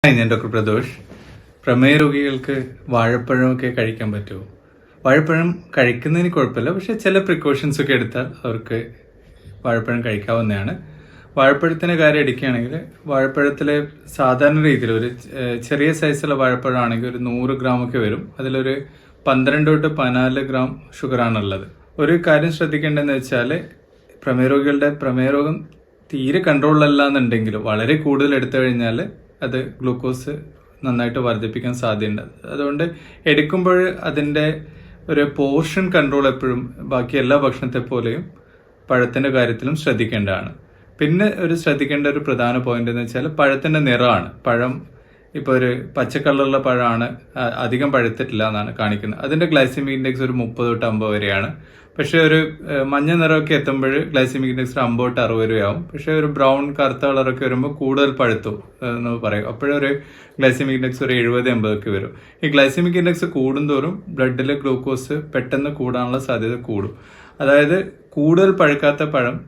ഞാൻ ഡോക്ടർ പ്രദോഷ്. പ്രമേയ രോഗികൾക്ക് വാഴപ്പഴമൊക്കെ കഴിക്കാൻ പറ്റുമോ? വാഴപ്പഴം കഴിക്കുന്നതിന് കുഴപ്പമില്ല, പക്ഷെ ചില പ്രിക്കോഷൻസ് ഒക്കെ എടുത്താൽ അവർക്ക് വാഴപ്പഴം കഴിക്കാവുന്നതാണ്. വാഴപ്പഴത്തിൻ്റെ കാര്യം എടുക്കുകയാണെങ്കിൽ വാഴപ്പഴത്തിലെ സാധാരണ രീതിയിൽ ഒരു ചെറിയ സൈസുള്ള വാഴപ്പഴമാണെങ്കിൽ ഒരു 100 ഗ്രാമൊക്കെ വരും. അതിലൊരു 12 തൊട്ട് 14 ഗ്രാം ഷുഗറാണുള്ളത്. ഒരു കാര്യം ശ്രദ്ധിക്കേണ്ടതെന്ന് വെച്ചാൽ പ്രമേയ രോഗികളുടെ പ്രമേയ രോഗം തീരെ കൺട്രോളിലല്ല എന്നുണ്ടെങ്കിൽ വളരെ കൂടുതൽ എടുത്തു കഴിഞ്ഞാൽ അത് ഗ്ലൂക്കോസ് നന്നായിട്ട് വർദ്ധിപ്പിക്കാൻ സാധ്യതയുണ്ട്. അതുകൊണ്ട് എടുക്കുമ്പോൾ അതിൻ്റെ ഒരു പോർഷൻ കൺട്രോൾ എപ്പോഴും ബാക്കി എല്ലാ ഭക്ഷണത്തെ പോലെയും പഴത്തിൻ്റെ കാര്യത്തിലും ശ്രദ്ധിക്കേണ്ടതാണ്. പിന്നെ ശ്രദ്ധിക്കേണ്ട ഒരു പ്രധാന പോയിന്റ് എന്ന് വെച്ചാൽ പഴത്തിൻ്റെ നിറമാണ്. പഴം ഇപ്പോൾ ഒരു പച്ച കളറുള്ള പഴമാണ്, അധികം പഴുത്തിട്ടില്ല എന്നാണ് കാണിക്കുന്നത്. അതിൻ്റെ ഗ്ലൈസമിക് ഇൻഡെക്സ് ഒരു 30 തൊട്ട് 50 വരെയാണ്. പക്ഷേ ഒരു മഞ്ഞ നിറമൊക്കെ എത്തുമ്പോൾ ഗ്ലൈസമിക് ഇൻഡെക്സ് 50 തൊട്ട് 60 വരെയാവും. പക്ഷേ ഒരു ബ്രൗൺ കറുത്ത കളറൊക്കെ വരുമ്പോൾ കൂടുതൽ പഴുത്തു എന്ന് പറയും. അപ്പോഴൊരു ഗ്ലൈസമിക് ഇൻഡെക്സ് ഒരു 70-80 ഒക്കെ വരും. ഈ ഗ്ലൈസമിക് ഇൻഡെക്സ് കൂടുന്തോറും ബ്ലഡിലെ ഗ്ലൂക്കോസ് പെട്ടെന്ന് കൂടാനുള്ള സാധ്യത കൂടും. അതായത് കൂടുതൽ പഴുക്കാത്ത പഴം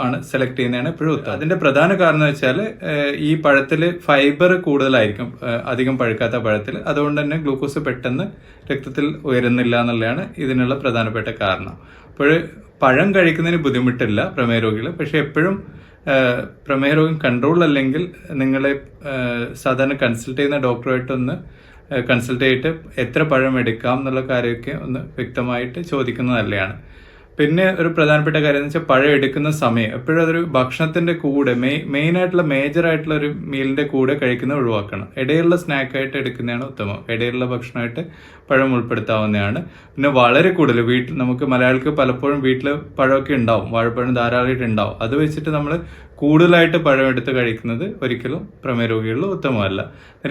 ആണ് സെലക്ട് ചെയ്യുന്നതാണ് എപ്പോഴും ഉത്തമം. അതിന്റെ പ്രധാന കാരണം എന്ന് വെച്ചാൽ ഈ പഴത്തിൽ ഫൈബർ കൂടുതലായിരിക്കും അധികം പഴുക്കാത്ത പഴത്തിൽ. അതുകൊണ്ട് തന്നെ ഗ്ലൂക്കോസ് പെട്ടെന്ന് രക്തത്തിൽ ഉയരുന്നില്ല എന്നുള്ളതാണ് ഇതിനുള്ള പ്രധാനപ്പെട്ട കാരണം. അപ്പോൾ പഴം കഴിക്കുന്നതിന് ബുദ്ധിമുട്ടില്ല പ്രമേയ രോഗികൾ. പക്ഷെ എപ്പോഴും പ്രമേയ രോഗം കൺട്രോൾ അല്ലെങ്കിൽ നിങ്ങളെ സാധാരണ കൺസൾട്ട് ചെയ്യുന്ന ഡോക്ടറുമായിട്ടൊന്ന് കൺസൾട്ട് ചെയ്തിട്ട് എത്ര പഴം എടുക്കാം എന്നുള്ള കാര്യമൊക്കെ ഒന്ന് വ്യക്തമായിട്ട് ചോദിക്കുന്നത് നല്ലതാണ്. പിന്നെ ഒരു പ്രധാനപ്പെട്ട കാര്യം എന്ന് വെച്ചാൽ പഴം എടുക്കുന്ന സമയം എപ്പോഴും അതൊരു ഭക്ഷണത്തിന്റെ കൂടെ മെയിനായിട്ടുള്ള മേജറായിട്ടുള്ള ഒരു മീലിന്റെ കൂടെ കഴിക്കുന്നത് ഒഴിവാക്കണം. ഇടയിലുള്ള സ്നാക്കായിട്ട് എടുക്കുന്നതാണ് ഉത്തമം. ഇടയിലുള്ള ഭക്ഷണമായിട്ട് പഴം ഉൾപ്പെടുത്താവുന്നതാണ്. പിന്നെ വളരെ കൂടുതൽ നമുക്ക് മലയാളിക്ക് പലപ്പോഴും വീട്ടിൽ പഴമൊക്കെ ഉണ്ടാവും, വാഴപ്പഴം ധാരാളമായിട്ട് ഉണ്ടാവും. അത് വെച്ചിട്ട് നമ്മൾ കൂടുതലായിട്ട് പഴം എടുത്ത് കഴിക്കുന്നത് ഒരിക്കലും പ്രമേയ രോഗികളിൽ ഉത്തമമല്ല.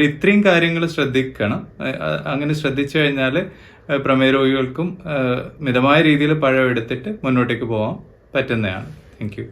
ഇത്രയും കാര്യങ്ങൾ ശ്രദ്ധിക്കണം. അങ്ങനെ ശ്രദ്ധിച്ചു കഴിഞ്ഞാൽ പ്രമേയ രോഗികൾക്കും മിതമായ രീതിയിൽ പഴം എടുത്തിട്ട് മുന്നോട്ടേക്ക് പോകാൻ പറ്റുന്നതാണ്. Thank you.